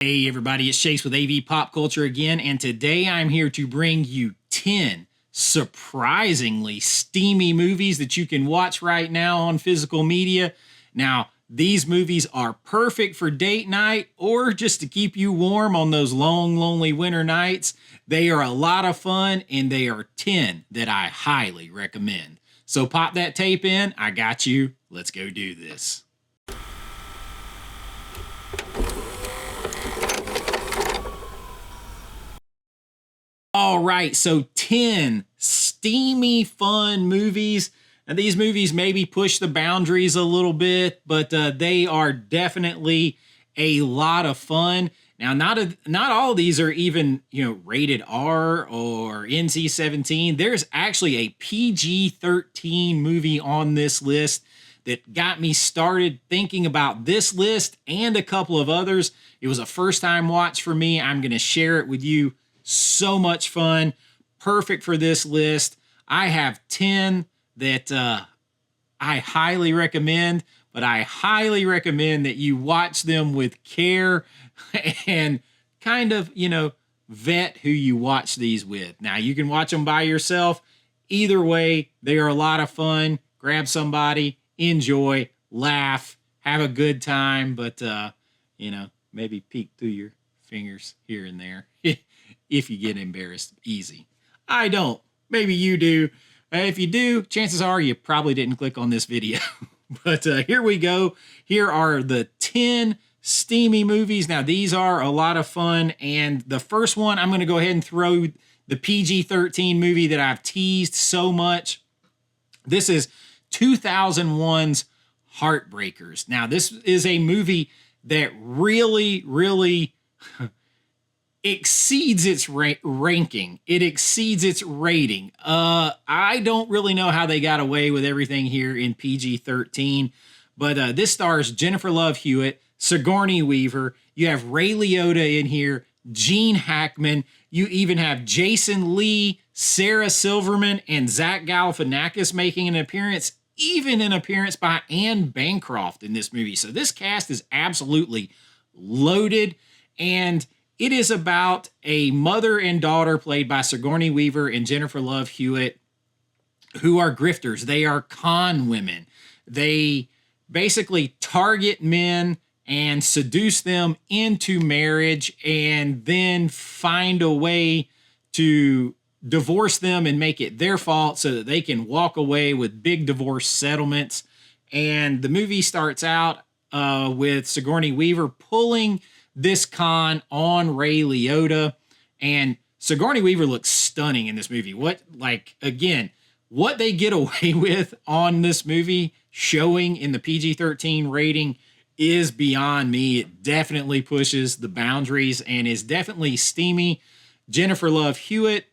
Hey everybody, it's Chase with AV Pop Culture again, and today I'm here to bring you 10 surprisingly steamy movies that you can watch right now on physical media. Now, these movies are perfect for date night or just to keep you warm on those long, lonely winter nights. They are a lot of fun, and they are 10 that I highly recommend. So pop that tape in, I got you, let's go do this. All right, so 10 steamy, fun movies. And these movies maybe push the boundaries a little bit, but they are definitely a lot of fun. Now, not all of these are even, rated R or NC-17. There's actually a PG-13 movie on this list that got me started thinking about this list and a couple of others. It was a first-time watch for me. I'm going to share it with you. So much fun, perfect for this list. I have 10 that I highly recommend, but I highly recommend that you watch them with care and kind of, vet who you watch these with. Now, you can watch them by yourself. Either way, they are a lot of fun. Grab somebody, enjoy, laugh, have a good time, but, maybe peek through your fingers here and there. If you get embarrassed easy. I don't. Maybe you do. If you do, chances are you probably didn't click on this video. But here we go. Here are the 10 steamy movies. Now, these are a lot of fun. And the first one, I'm going to go ahead and throw the PG-13 movie that I've teased so much. This is 2001's Heartbreakers. Now, this is a movie that really exceeds its ranking. It exceeds its rating. I don't really know how they got away with everything here in PG-13, but this stars Jennifer Love Hewitt, Sigourney Weaver. You have Ray Liotta in here, Gene Hackman. You even have Jason Lee, Sarah Silverman, and Zach Galifianakis making an appearance, even an appearance by Anne Bancroft in this movie. So this cast is absolutely loaded, and it is about a mother and daughter played by Sigourney Weaver and Jennifer Love Hewitt, who are grifters. They are con women. They basically target men and seduce them into marriage and then find a way to divorce them and make it their fault so that they can walk away with big divorce settlements. And the movie starts out with Sigourney Weaver pulling this con on Ray Liotta, and Sigourney Weaver looks stunning in this movie. What they get away with on this movie, showing in the PG-13 rating, is beyond me. It definitely pushes the boundaries and is definitely steamy. Jennifer Love Hewitt,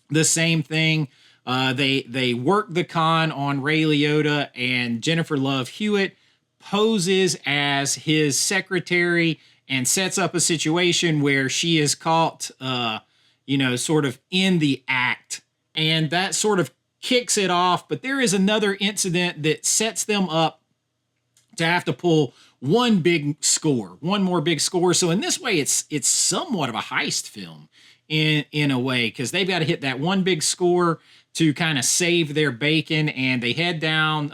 the same thing. They work the con on Ray Liotta, and Jennifer Love Hewitt poses as his secretary and sets up a situation where she is caught, sort of in the act. And that sort of kicks it off. But there is another incident that sets them up to have to pull one more big score. So in this way, it's somewhat of a heist film in a way, because they've got to hit that one big score to kind of save their bacon. And they head down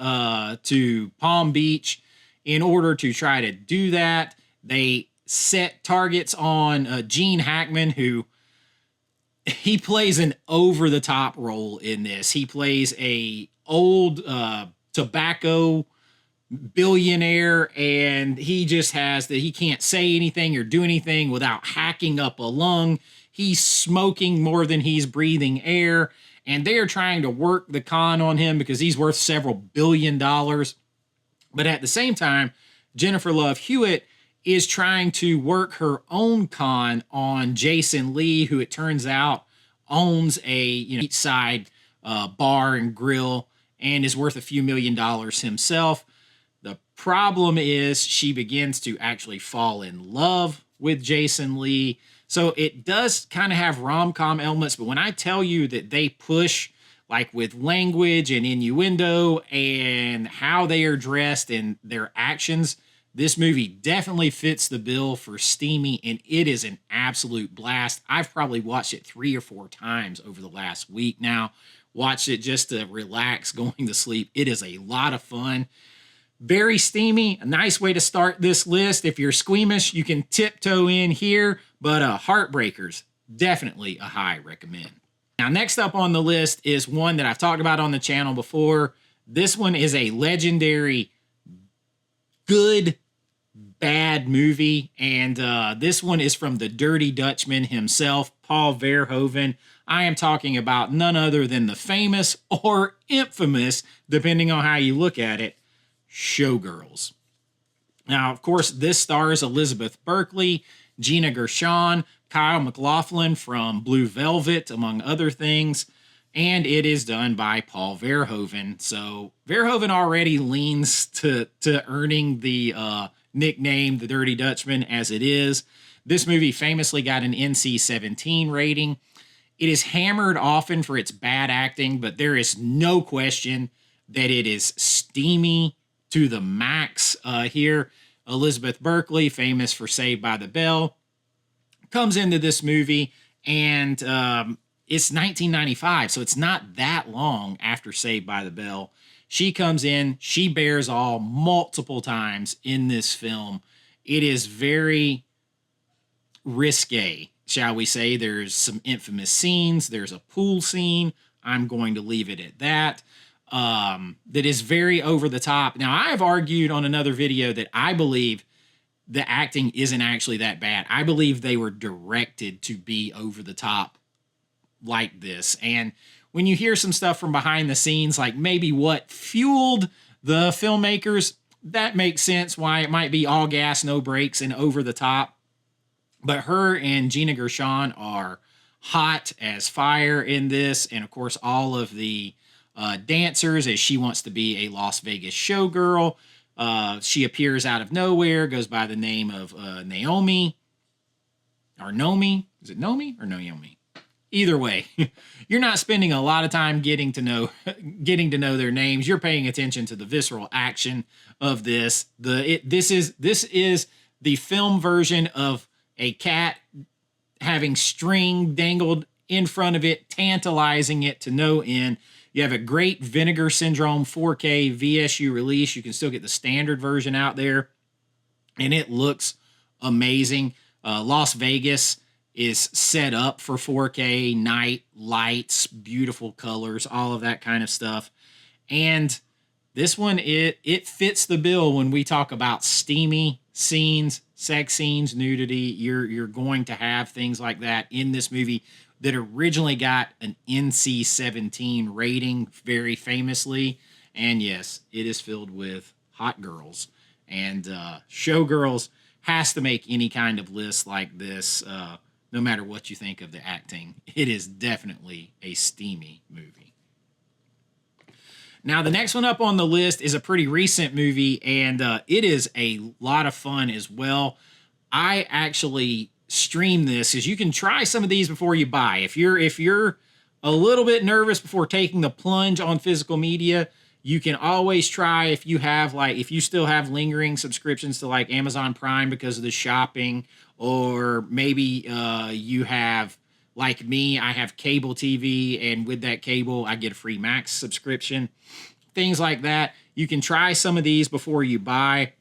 to Palm Beach in order to try to do that. They set targets on Gene Hackman, who he plays an over-the-top role in this. He plays a old tobacco billionaire, and he just has that he can't say anything or do anything without hacking up a lung. He's smoking more than he's breathing air, and they are trying to work the con on him because he's worth several $1 billion. But at the same time, Jennifer Love Hewitt is trying to work her own con on Jason Lee, who it turns out owns a beachside bar and grill and is worth a few $1 million himself. The problem is she begins to actually fall in love with Jason Lee. So it does kind of have rom-com elements, but when I tell you that they push like with language and innuendo and how they are dressed and their actions, This movie definitely fits the bill for steamy, and it is an absolute blast. I've probably watched it 3 or 4 times over the last week now. Watched it just to relax going to sleep. It is a lot of fun. Very steamy, a nice way to start this list. If you're squeamish, you can tiptoe in here, but Heartbreakers, definitely a high recommend. Now, next up on the list is one that I've talked about on the channel before. This one is a legendary, good, bad movie, and this one is from the Dirty Dutchman himself, Paul Verhoeven. I am talking about none other than the famous or infamous, depending on how you look at it, Showgirls. Now, of course, this stars Elizabeth Berkley, Gina Gershon, Kyle MacLachlan from Blue Velvet, among other things, and it is done by Paul Verhoeven. So Verhoeven already leans to earning the nickname The Dirty Dutchman as it is. This movie famously got an NC-17 rating. It is hammered often for its bad acting, but there is no question that it is steamy to the max here. Elizabeth Berkley, famous for Saved by the Bell, comes into this movie, and it's 1995, so it's not that long after Saved by the Bell. She comes in, she bears all multiple times in this film. It is very risque, shall we say. There's some infamous scenes. There's a pool scene. I'm going to leave it at that. That is very over the top. Now, I have argued on another video that I believe the acting isn't actually that bad. I believe they were directed to be over the top like this. And when you hear some stuff from behind the scenes, like maybe what fueled the filmmakers, that makes sense why it might be all gas, no brakes, and over the top. But her and Gina Gershon are hot as fire in this. And of course, all of the dancers, as she wants to be a Las Vegas showgirl. She appears out of nowhere, goes by the name of Naomi. Or Nomi. Is it Nomi or Naomi? Either way, you're not spending a lot of time getting to know their names. You're paying attention to the visceral action of this. This is the film version of a cat having string dangled in front of it, tantalizing it to no end. You have a great Vinegar Syndrome 4K VSU release. You can still get the standard version out there, and it looks amazing. Las Vegas is set up for 4K, night lights, beautiful colors, all of that kind of stuff. And this one, it fits the bill when we talk about steamy scenes, sex scenes, nudity. You're going to have things like that in this movie that originally got an NC-17 rating very famously. And yes, it is filled with hot girls. And Showgirls has to make any kind of list like this, no matter what you think of the acting. It is definitely a steamy movie. Now, the next one up on the list is a pretty recent movie, and it is a lot of fun as well. I actually stream this, is you can try some of these before you buy. If you're a little bit nervous before taking the plunge on physical media, you can always try, if you still have lingering subscriptions to like Amazon Prime because of the shopping, or maybe you have, like me, I have cable TV, and with that cable I get a free Max subscription, things like that. You can try some of these before you buy.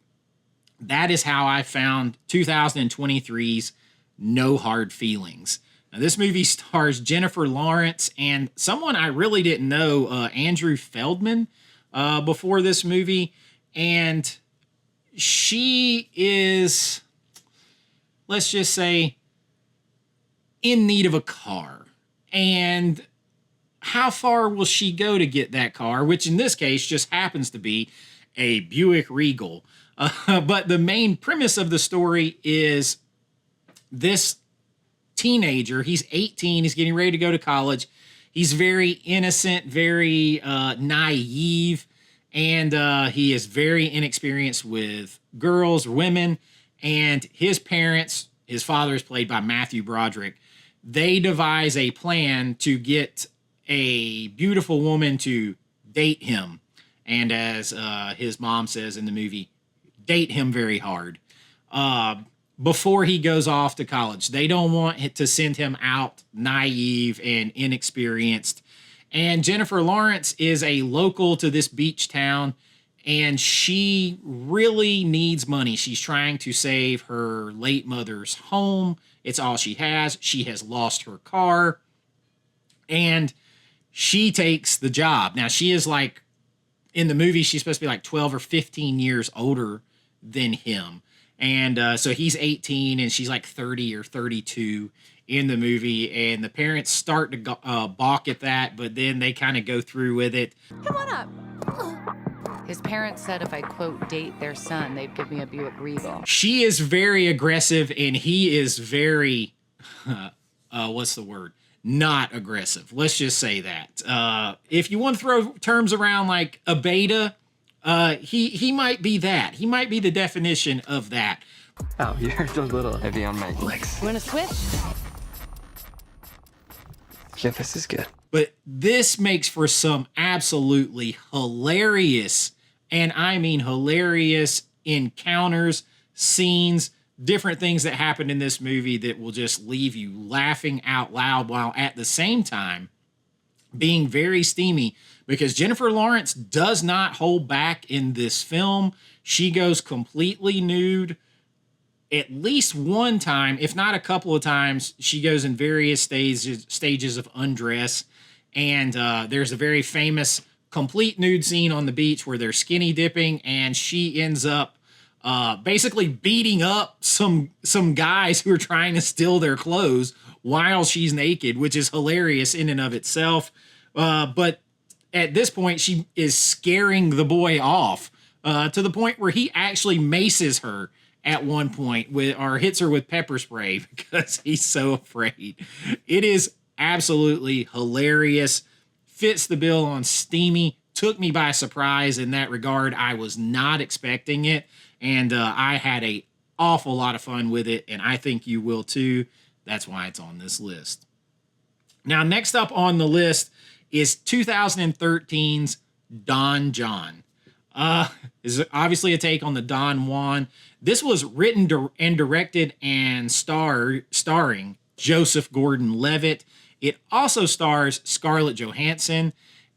That is how I found 2023's No Hard Feelings. Now, this movie stars Jennifer Lawrence and someone I really didn't know, Andrew Feldman, before this movie. And she is, let's just say, in need of a car. And how far will she go to get that car, which in this case just happens to be a Buick Regal. But the main premise of the story is this teenager, he's 18, he's getting ready to go to college. He's very innocent, very naive, and he is very inexperienced with girls, women, and his parents, his father is played by Matthew Broderick, they devise a plan to get a beautiful woman to date him. And as his mom says in the movie, date him very hard before he goes off to college. They don't want to send him out naive and inexperienced. And Jennifer Lawrence is a local to this beach town, and she really needs money. She's trying to save her late mother's home. It's all she has. She has lost her car, and she takes the job. Now, she is like, in the movie, she's supposed to be like 12 or 15 years older than him. And so he's 18 and she's like 30 or 32 in the movie. And the parents start to balk at that, but then they kind of go through with it. Come on up. His parents said if I, quote, date their son, they'd give me a Buick Regal. She is very aggressive and he is very, what's the word? Not aggressive. Let's just say that. If you want to throw terms around like a beta, he might be that. He might be the definition of that. Oh, you're a little heavy on my legs. You want to switch? Yeah, this is good. But this makes for some absolutely hilarious, and I mean hilarious, encounters, scenes, different things that happen in this movie that will just leave you laughing out loud while at the same time being very steamy, because Jennifer Lawrence does not hold back in this film. She goes completely nude at least one time, if not a couple of times. She goes in various stages of undress. And there's a very famous complete nude scene on the beach where they're skinny dipping, and she ends up basically beating up some guys who are trying to steal their clothes while she's naked, which is hilarious in and of itself. But at this point, she is scaring the boy off to the point where he actually maces her at one point or hits her with pepper spray because he's so afraid. It is absolutely hilarious. Fits the bill on steamy. Took me by surprise in that regard. I was not expecting it. And I had an awful lot of fun with it, and I think you will too. That's why it's on this list. Now, next up on the list is 2013's Don John. Is obviously a take on the Don Juan. This was written and directed and starring Joseph Gordon-Levitt. It also stars Scarlett Johansson.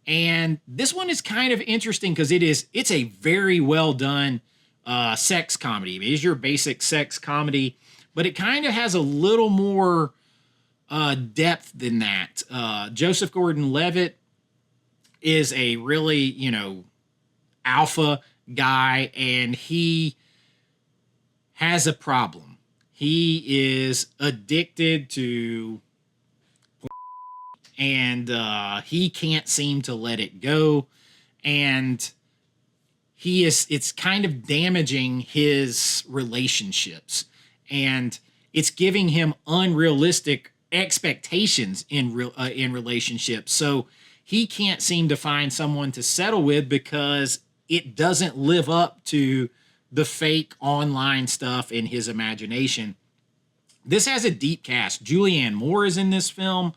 And this one is kind of interesting because it's a very well done sex comedy. It is your basic sex comedy, but it kind of has a little more depth than that. Joseph Gordon-Levitt is a really, alpha guy, and he has a problem. He is addicted to and he can't seem to let it go. And it's kind of damaging his relationships, and it's giving him unrealistic expectations in relationships. So he can't seem to find someone to settle with because it doesn't live up to the fake online stuff in his imagination. This has a deep cast. Julianne Moore is in this film.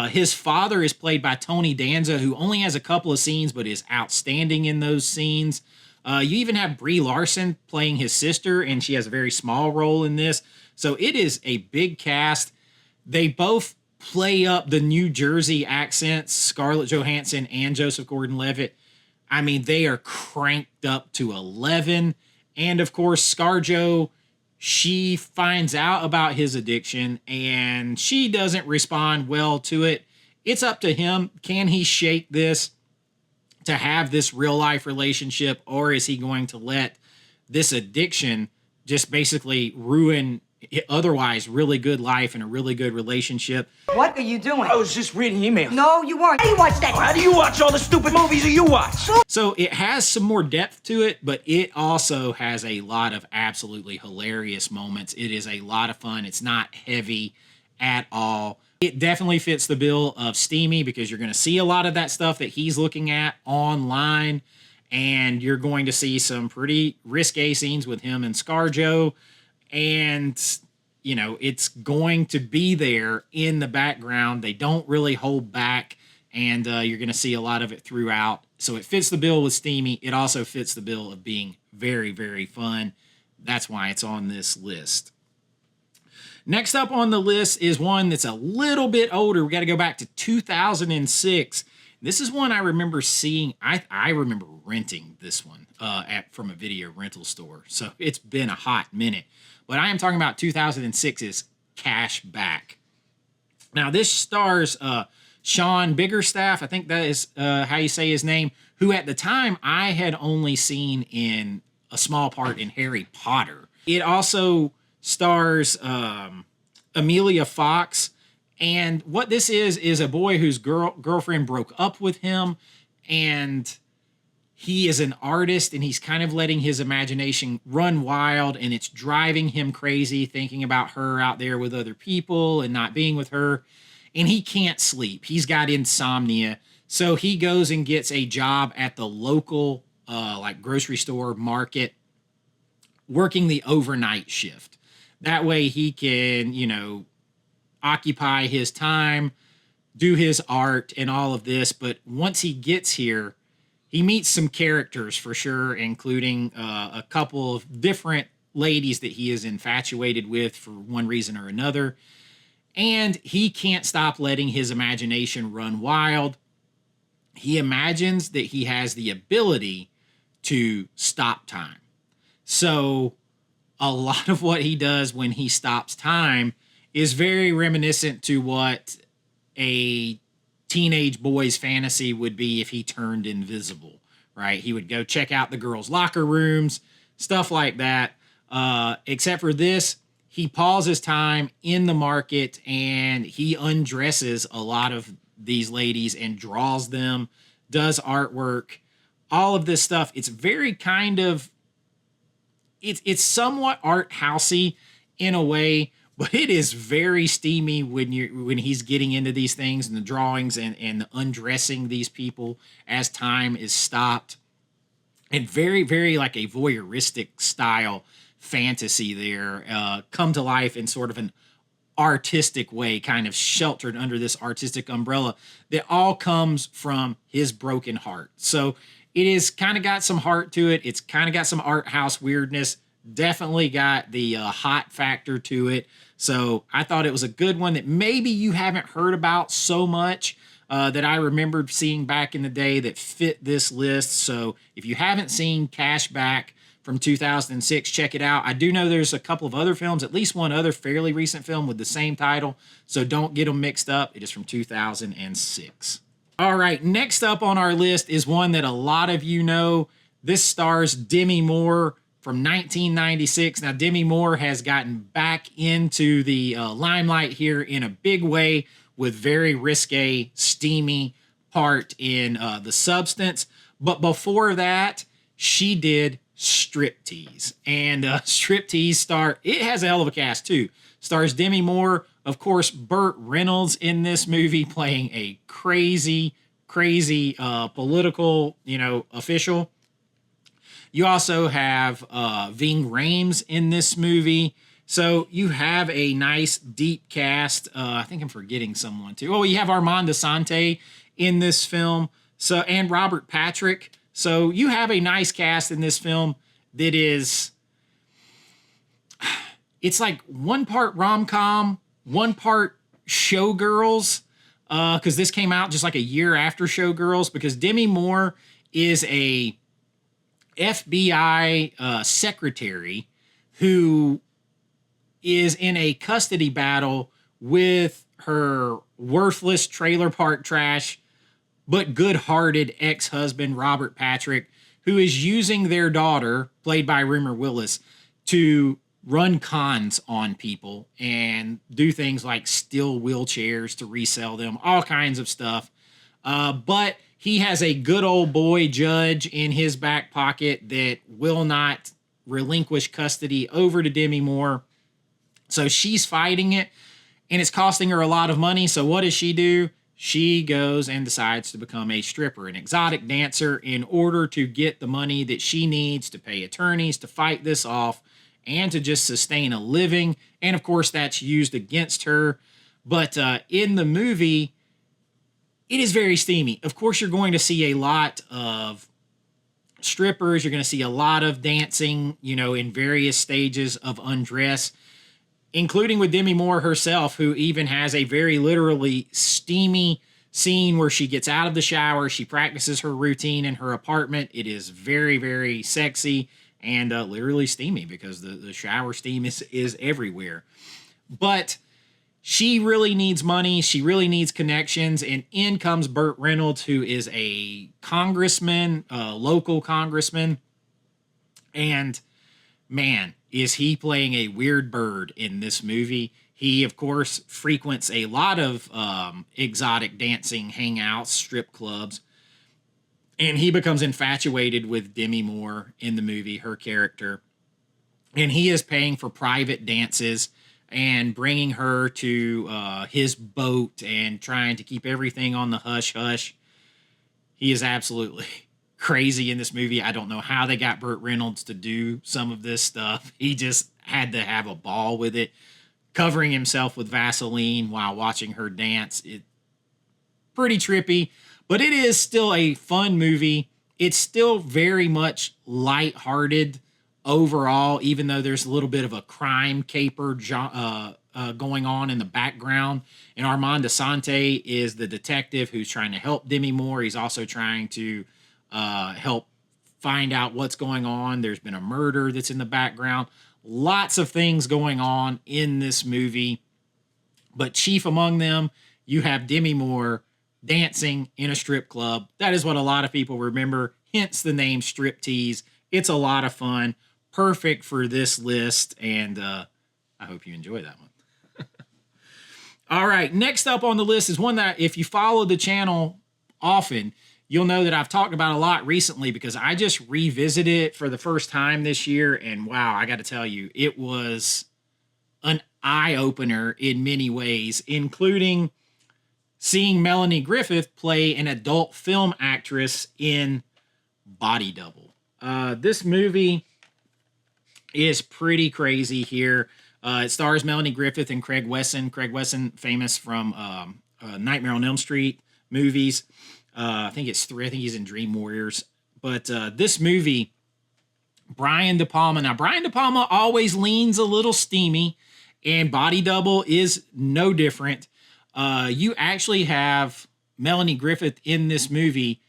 His father is played by Tony Danza, who only has a couple of scenes, but is outstanding in those scenes. You even have Brie Larson playing his sister, and she has a very small role in this. So it is a big cast. They both play up the New Jersey accents, Scarlett Johansson and Joseph Gordon-Levitt. I mean, they are cranked up to 11. And of course, ScarJo, she finds out about his addiction and she doesn't respond well to it. It's up to him. Can he shake this to have this real life relationship, or is he going to let this addiction just basically ruin otherwise really good life and a really good relationship? What are you doing? I was just reading emails. No, you weren't. How do you watch that? How do you watch all the stupid movies that you watch? So it has some more depth to it, but it also has a lot of absolutely hilarious moments. It is a lot of fun. It's not heavy at all. It definitely fits the bill of steamy because you're going to see a lot of that stuff that he's looking at online, and you're going to see some pretty risque scenes with him and ScarJo. And, it's going to be there in the background. They don't really hold back, and you're going to see a lot of it throughout. So it fits the bill with steamy. It also fits the bill of being very, very fun. That's why it's on this list. Next up on the list is one that's a little bit older. We got to go back to 2006. This is one I remember seeing. I remember renting this one from a video rental store. So it's been a hot minute. But I am talking about 2006's Cashback. Now, this stars Sean Biggerstaff. I think that is how you say his name, who at the time I had only seen in a small part in Harry Potter. It also stars Amelia Fox. And what this is a boy whose girlfriend broke up with him, and he is an artist, and he's kind of letting his imagination run wild, and it's driving him crazy, thinking about her out there with other people and not being with her. And he can't sleep. He's got insomnia. So he goes and gets a job at the local like grocery store market, working the overnight shift. That way he can, you know, occupy his time, do his art and all of this. But once he gets here, he meets some characters for sure, including a couple of different ladies that he is infatuated with for one reason or another. And he can't stop letting his imagination run wild. He imagines that he has the ability to stop time. So a lot of what he does when he stops time is very reminiscent to what a teenage boy's fantasy would be if he turned invisible, right? He would go check out the girls' locker rooms, stuff like that. Except for this, he pauses time in the market and he undresses a lot of these ladies and draws them, does artwork, all of this stuff. It's very kind of, it's somewhat art housey in a way, but it is very steamy when he's getting into these things and the drawings and undressing these people as time is stopped. And very, very like a voyeuristic style fantasy there, come to life in sort of an artistic way, kind of sheltered under this artistic umbrella that all comes from his broken heart. So it is kind of got some heart to it. It's kind of got some art house weirdness. Definitely got the hot factor to it. So I thought it was a good one that maybe you haven't heard about so much that I remembered seeing back in the day that fit this list. So if you haven't seen Cashback from 2006, check it out. I do know there's a couple of other films, at least one other fairly recent film with the same title. So don't get them mixed up. It is from 2006. All right, next up on our list is one that a lot of you know. This stars Demi Moore from 1996. Now, Demi Moore has gotten back into the limelight here in a big way with very risque, steamy part in The Substance. But before that, she did Striptease. And Striptease it has a hell of a cast too. Stars Demi Moore, of course, Burt Reynolds in this movie playing a crazy political, official. You also have Ving Rhames in this movie. So you have a nice deep cast. I think I'm forgetting someone too. Oh, you have Armand Assante in this film. So, and Robert Patrick. So you have a nice cast in this film that is, it's like one part rom-com, one part Showgirls, because this came out just like a year after Showgirls, because Demi Moore is a FBI secretary who is in a custody battle with her worthless trailer park trash but good-hearted ex-husband Robert Patrick, who is using their daughter, played by Rumor Willis, to run cons on people and do things like steal wheelchairs to resell them, all kinds of stuff. But he has a good old boy judge in his back pocket that will not relinquish custody over to Demi Moore. So she's fighting it, and it's costing her a lot of money. So what does she do? She goes and decides to become a stripper, an exotic dancer, in order to get the money that she needs to pay attorneys to fight this off and to just sustain a living. And of course, that's used against her. But in the movie, it is very steamy. Of course, you're going to see a lot of strippers. You're going to see a lot of dancing, in various stages of undress, including with Demi Moore herself, who even has a very literally steamy scene where she gets out of the shower. She practices her routine in her apartment. It is very, very sexy and literally steamy because the shower steam is everywhere. But she really needs money. She really needs connections. And in comes Burt Reynolds, who is a congressman, a local congressman. And man, is he playing a weird bird in this movie. He, of course, frequents a lot of exotic dancing hangouts, strip clubs. And he becomes infatuated with Demi Moore in the movie, her character. And he is paying for private dances and bringing her to his boat and trying to keep everything on the hush-hush. He is absolutely crazy in this movie. I don't know how they got Burt Reynolds to do some of this stuff. He just had to have a ball with it, covering himself with Vaseline while watching her dance. It pretty trippy, but it is still a fun movie. It's still very much lighthearted overall, even though there's a little bit of a crime caper going on in the background. And Armand Asante is the detective who's trying to help Demi Moore. He's also trying to help find out what's going on. There's been a murder that's in the background. Lots of things going on in this movie. But chief among them, you have Demi Moore dancing in a strip club. That is what a lot of people remember, hence the name Striptease. It's a lot of fun. Perfect for this list, and I hope you enjoy that one. All right, next up on the list is one that if you follow the channel often, you'll know that I've talked about a lot recently because I just revisited it for the first time this year, and wow, I got to tell you, it was an eye-opener in many ways, including seeing Melanie Griffith play an adult film actress in Body Double. This movie is pretty crazy here. It stars Melanie Griffith and Craig Wesson. Craig Wesson, famous from Nightmare on Elm Street movies. I think it's 3. I think he's in Dream Warriors. But this movie, Brian De Palma. Now, Brian De Palma always leans a little steamy, and Body Double is no different. You actually have Melanie Griffith in this movie.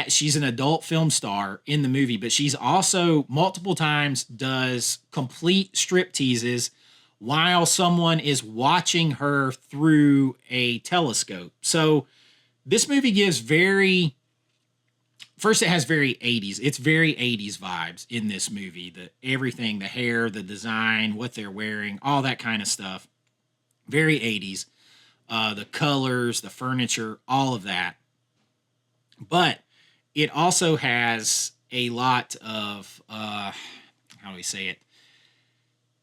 She's an adult film star in the movie, but she's also multiple times does complete stripteases while someone is watching her through a telescope. So this movie gives first it has very 80s. It's very 80s vibes in this movie. Everything, the hair, the design, what they're wearing, all that kind of stuff. Very 80s. The colors, the furniture, all of that. But it also has a lot of, how do we say it?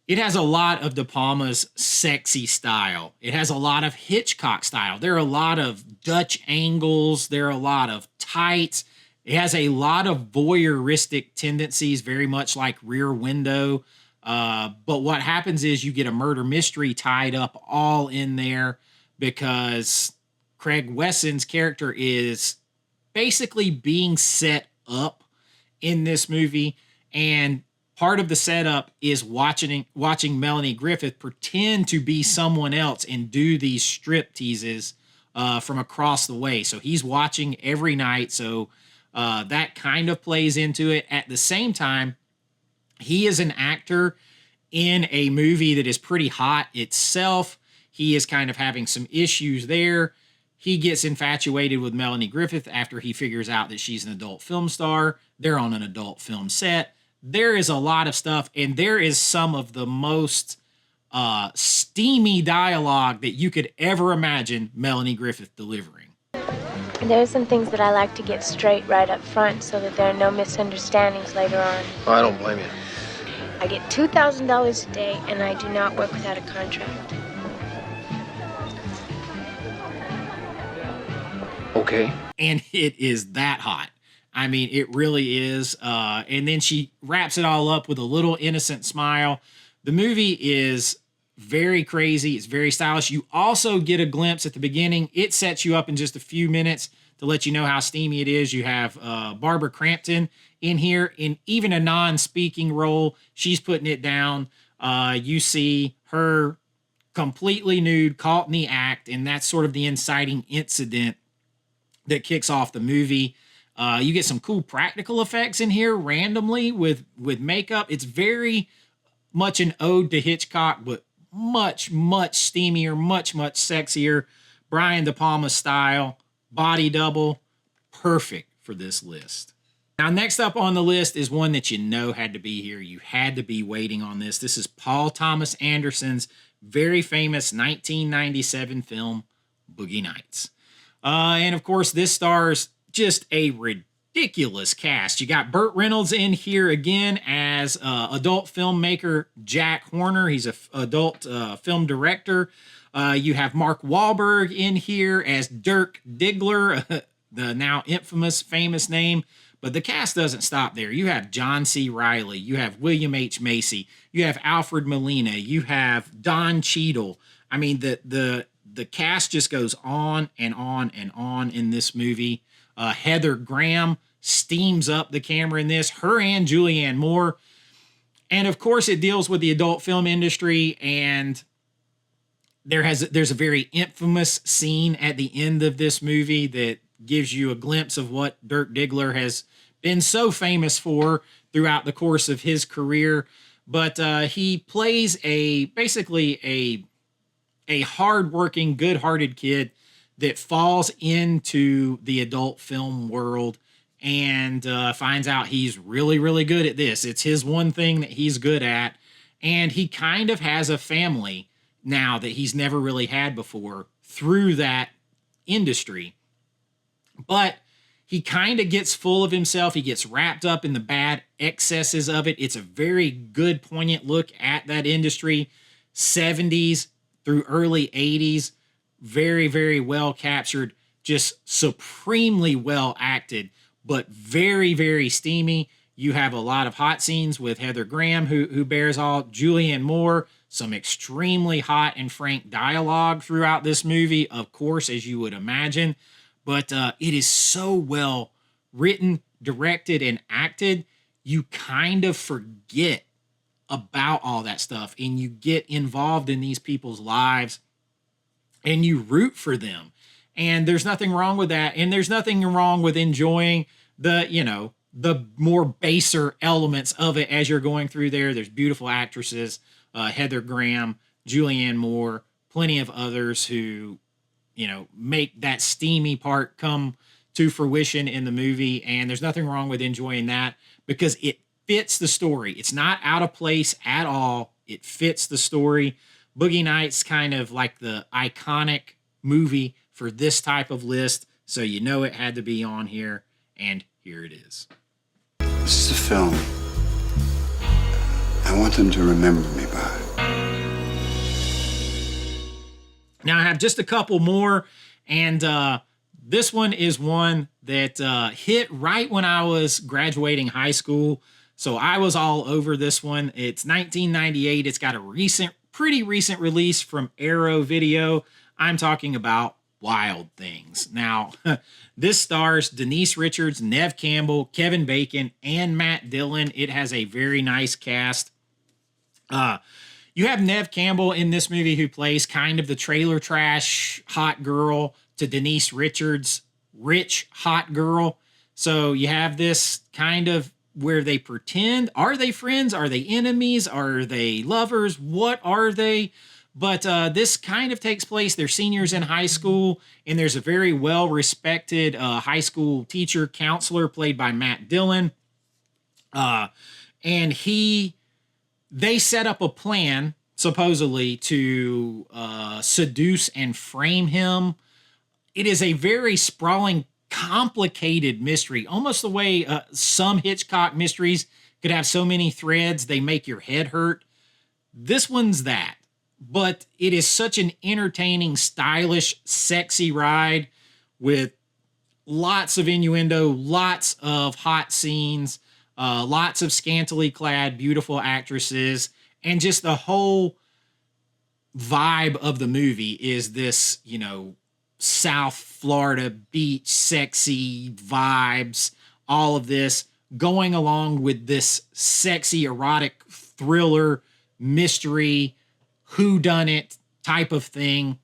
It has a lot of De Palma's sexy style. It has a lot of Hitchcock style. There are a lot of Dutch angles. There are a lot of tights. It has a lot of voyeuristic tendencies, very much like Rear Window. But what happens is you get a murder mystery tied up all in there because Craig Wesson's character is basically being set up in this movie, and part of the setup is watching Melanie Griffith pretend to be someone else and do these strip teases from across the way. So he's watching every night, so that kind of plays into it. At the same time, he is an actor in a movie that is pretty hot itself. He is kind of having some issues there. He gets infatuated with Melanie Griffith after he figures out that she's an adult film star. They're on an adult film set. There is a lot of stuff, and there is some of the most steamy dialogue that you could ever imagine Melanie Griffith delivering. There are some things that I like to get straight right up front so that there are no misunderstandings later on. I don't blame you. I get $2,000 a day, and I do not work without a contract. Okay. And it is that hot. I mean, it really is. And then she wraps it all up with a little innocent smile. The movie is very crazy. It's very stylish. You also get a glimpse at the beginning. It sets you up in just a few minutes to let you know how steamy it is. You have Barbara Crampton in here in even a non-speaking role. She's putting it down. You see her completely nude, caught in the act, and that's sort of the inciting incident that kicks off the movie. You get some cool practical effects in here randomly with makeup. It's very much an ode to Hitchcock, but much, much steamier, much, much sexier. Brian De Palma style, body double, perfect for this list. Now, next up on the list is one that you know had to be here. You had to be waiting on this. This is Paul Thomas Anderson's very famous 1997 film, Boogie Nights. And of course, this stars just a ridiculous cast. You got Burt Reynolds in here again as adult filmmaker Jack Horner. He's an adult film director. You have Mark Wahlberg in here as Dirk Diggler, the now infamous, famous name. But the cast doesn't stop there. You have John C. Reilly. You have William H. Macy. You have Alfred Molina. You have Don Cheadle. I mean, the cast just goes on and on and on in this movie. Heather Graham steams up the camera in this. Her and Julianne Moore. And of course, it deals with the adult film industry. And there's a very infamous scene at the end of this movie that gives you a glimpse of what Dirk Diggler has been so famous for throughout the course of his career. But he plays basically a hardworking, good-hearted kid that falls into the adult film world and finds out he's really, really good at this. It's his one thing that he's good at. And he kind of has a family now that he's never really had before through that industry. But he kind of gets full of himself. He gets wrapped up in the bad excesses of it. It's a very good, poignant look at that industry. 70s through early 80s. Very, very well captured. Just supremely well acted, but very, very steamy. You have a lot of hot scenes with Heather Graham, who bears all. Julianne Moore, some extremely hot and frank dialogue throughout this movie, of course, as you would imagine. But it is so well written, directed, and acted, you kind of forget about all that stuff, and you get involved in these people's lives, and you root for them. And there's nothing wrong with that, and there's nothing wrong with enjoying the more baser elements of it as you're going through there. There's beautiful actresses, Heather Graham, Julianne Moore, plenty of others who make that steamy part come to fruition in the movie. And there's nothing wrong with enjoying that because it fits the story. It's not out of place at all. It fits the story. Boogie Nights kind of like the iconic movie for this type of list. So you know it had to be on here. And here it is. This is a film I want them to remember me by. Now, I have just a couple more, and this one is one that hit right when I was graduating high school, so I was all over this one. It's 1998. It's got a pretty recent release from Arrow Video. I'm talking about Wild Things. Now, this stars Denise Richards, Neve Campbell, Kevin Bacon, and Matt Dillon. It has a very nice cast. You have Neve Campbell in this movie who plays kind of the trailer trash hot girl to Denise Richards' rich hot girl. So you have this kind of where they pretend, are they friends? Are they enemies? Are they lovers? What are they? But this kind of takes place, they're seniors in high school, and there's a very well-respected high school teacher, counselor played by Matt Dillon. And they set up a plan, supposedly, to seduce and frame him. It is a very sprawling, complicated mystery, almost the way some Hitchcock mysteries could have so many threads they make your head hurt. This one's that, but it is such an entertaining, stylish, sexy ride with lots of innuendo, lots of hot scenes, lots of scantily clad, beautiful actresses, and just the whole vibe of the movie is this, South Florida beach, sexy vibes, all of this going along with this sexy, erotic thriller, mystery, whodunit type of thing.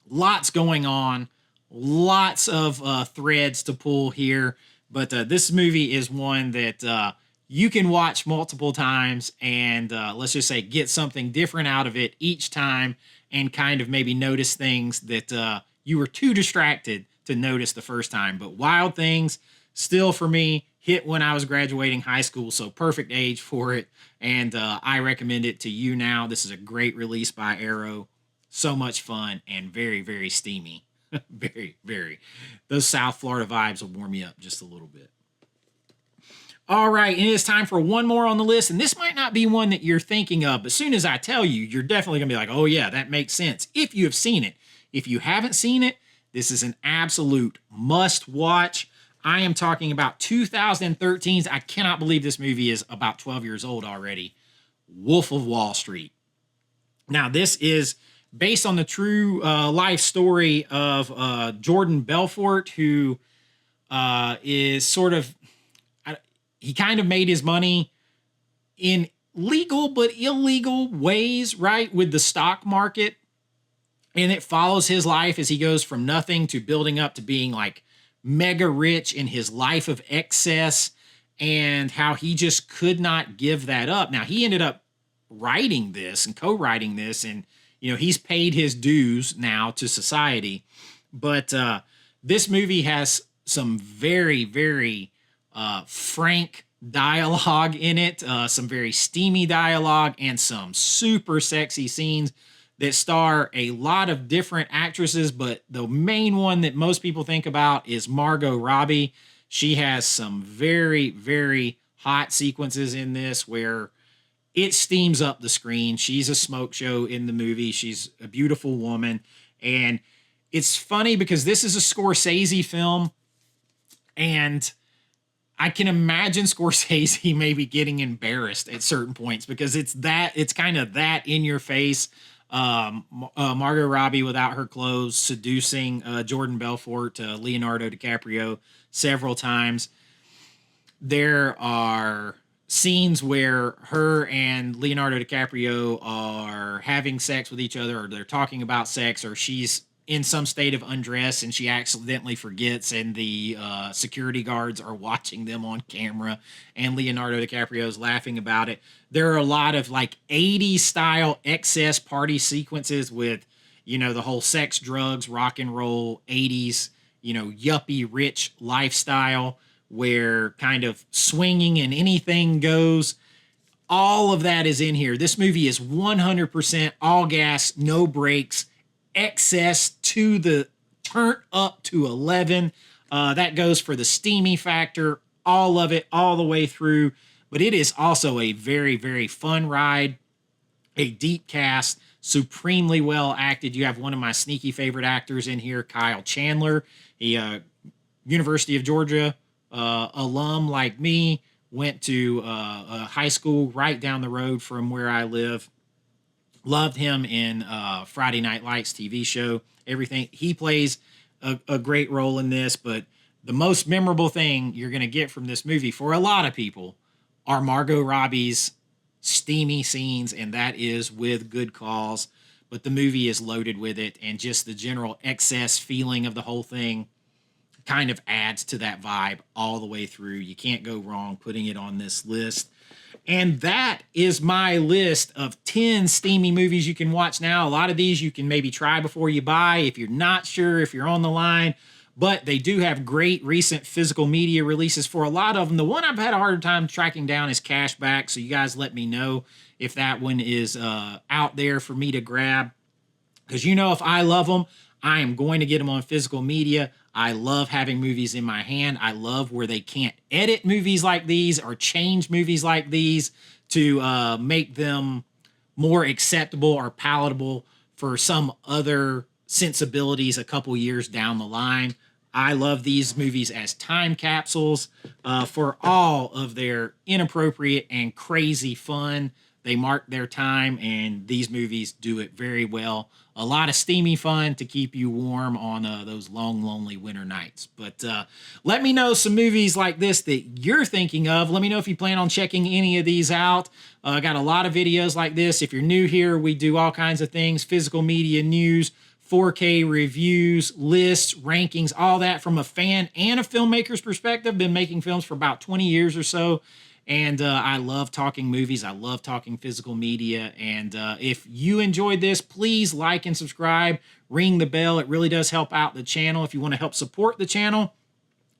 Lots going on, lots of threads to pull here. But this movie is one that you can watch multiple times and let's just say get something different out of it each time and kind of maybe notice things that you were too distracted to notice the first time. But Wild Things, still for me, hit when I was graduating high school, so perfect age for it. And I recommend it to you now. This is a great release by Arrow. So much fun and very, very steamy. Very, very. Those South Florida vibes will warm you up just a little bit. All right, and it is time for one more on the list, and this might not be one that you're thinking of, but as soon as I tell you, you're definitely going to be like, oh yeah, that makes sense, if you have seen it. If you haven't seen it, this is an absolute must-watch. I am talking about 2013's, I cannot believe this movie is about 12 years old already, Wolf of Wall Street. Now, this is based on the true life story of Jordan Belfort, who is sort of, he kind of made his money in legal but illegal ways, right, with the stock market. And it follows his life as he goes from nothing to building up to being like mega rich in his life of excess, and how he just could not give that up. Now, he ended up writing this and co-writing this, and you know, he's paid his dues now to society. But this movie has some very, very frank dialogue in it, some very steamy dialogue, and some super sexy scenes that star a lot of different actresses. But the main one that most people think about is Margot Robbie. She has some very, very hot sequences in this where it steams up the screen. She's a smoke show in the movie. She's a beautiful woman. And it's funny because this is a Scorsese film, and I can imagine Scorsese maybe getting embarrassed at certain points because it's kind of that in your face. Margot Robbie without her clothes seducing Jordan Belfort, Leonardo DiCaprio several times. There are scenes where her and Leonardo DiCaprio are having sex with each other, or they're talking about sex, or she's in some state of undress and she accidentally forgets, and the security guards are watching them on camera, and Leonardo DiCaprio is laughing about it. There are a lot of like 80s style excess party sequences with, you know, the whole sex, drugs, rock and roll 80s, you know, yuppie rich lifestyle where kind of swinging and anything goes. All of that is in here. This movie is 100% all gas, no brakes, excess to the turn up to 11. That goes for the steamy factor, all of it, all the way through. But it is also a very, very fun ride, a deep cast, supremely well acted. You have one of my sneaky favorite actors in here, Kyle Chandler, a University of Georgia alum like me, went to a high school right down the road from where I live. Loved him in Friday Night Lights TV show, everything. He plays a great role in this, but the most memorable thing you're going to get from this movie for a lot of people are Margot Robbie's steamy scenes, and that is with good cause. But the movie is loaded with it, and just the general excess feeling of the whole thing kind of adds to that vibe all the way through. You can't go wrong putting it on this list. And that is my list of 10 steamy movies you can watch now. A lot of these you can maybe try before you buy if you're not sure, if you're on the line. But they do have great recent physical media releases for a lot of them. The one I've had a harder time tracking down is Cashback. So you guys let me know if that one is out there for me to grab. Because you know, if I love them, I am going to get them on physical media. I love having movies in my hand. I love where they can't edit movies like these or change movies like these to make them more acceptable or palatable for some other sensibilities a couple years down the line. I love these movies as time capsules for all of their inappropriate and crazy fun They mark their time, and these movies do it very well. A lot of steamy fun to keep you warm on those long, lonely winter nights. But let me know some movies like this that you're thinking of. Let me know if you plan on checking any of these out. I got a lot of videos like this. If you're new here, we do all kinds of things, physical media news, 4K reviews, lists, rankings, all that from a fan and a filmmaker's perspective. Been making films for about 20 years or so. And I love talking movies. I love talking physical media. And if you enjoyed this, please like and subscribe. Ring the bell. It really does help out the channel. If you want to help support the channel,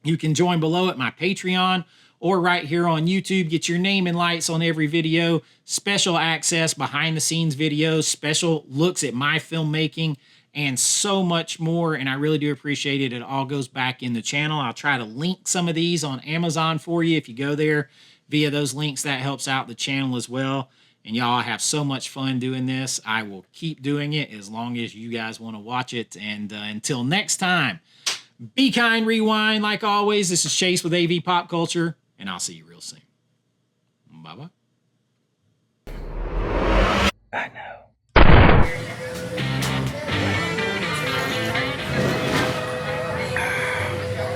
you can join below at my Patreon or right here on YouTube. Get your name and lights on every video. Special access, behind the scenes videos, special looks at my filmmaking, and so much more. And I really do appreciate it. It all goes back in the channel. I'll try to link some of these on Amazon for you if you go there via those links. That helps out the channel as well. And y'all have so much fun doing this. I will keep doing it as long as you guys want to watch it. And until next time, be kind, rewind. Like always, this is Chase with AV Pop Culture, and I'll see you real soon. Bye-bye. I know.